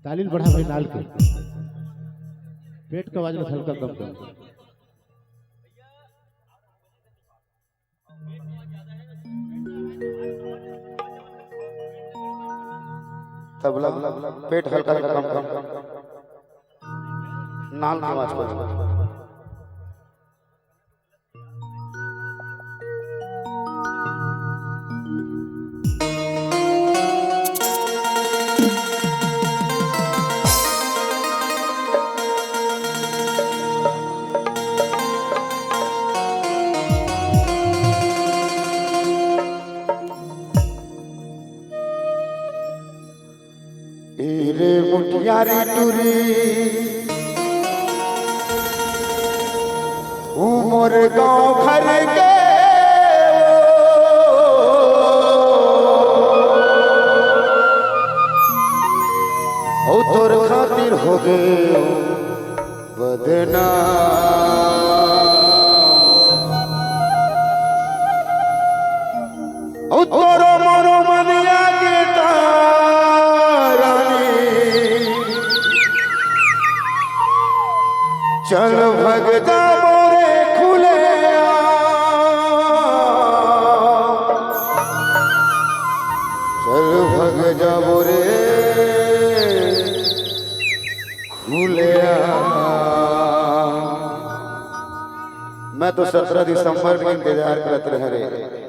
तालील बढ़ा भाई नाल के पेट का आवाज हल्का कम कर। तबला पेट हल्का कम कम नाल की आवाज को रे मुठियारी टूरी उमर गाँव घर के ओ तोर खातिर हो गए बदना ओ तोरो मोरो मनिया के चल भगता मोरे खुले चल भगता मोरे खुले। मैं तो 17 दिसंबर में इंतजार करते रह रहे।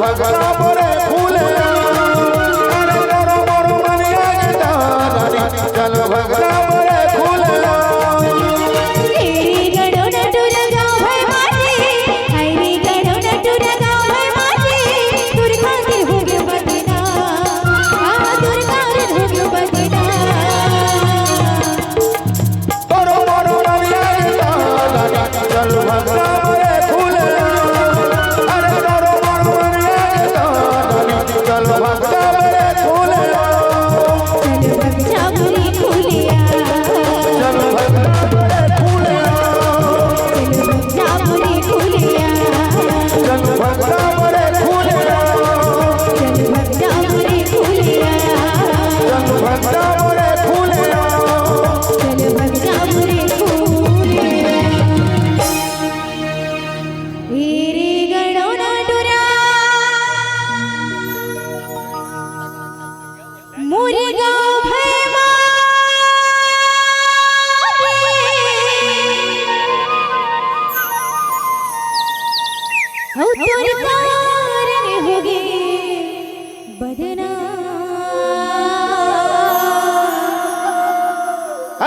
भगता मोरे फूले अरे तोरो मोरो मनिया के तारानी चल भगता मोरे फूले रे गड़ो न टूर गाँव है माटी हाय रे गड़ो न टूर गाँव है माटी तुर खातिर हो गयो बदना तुर कारण हो गयो बदना तोरो मोरो मनिया के तारानी चल भगता मोरे फूले अरे तोरो मोरो मनिया के तारानी चल भगता मोरे फूले चल भग जा मुरी फूलिया चल भगता मोरे फूले चल भग जा मुरी फूलिया चल भगता मोरे फूले चल भग जा मुरी फूलिया चल भगता मोरे फूले चल भग जा मुरी फूलिया रे गड़ो न टूरा मोरे गाँव है तोर कारण होगे बदना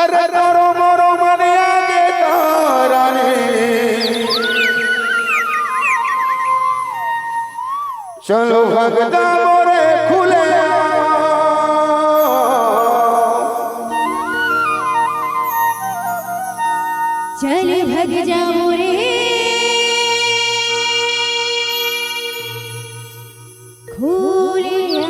अरे तोरो मोरो मनिया के तारानी चलो भगता मोरे खुले चल भग जा मोरे खूलिया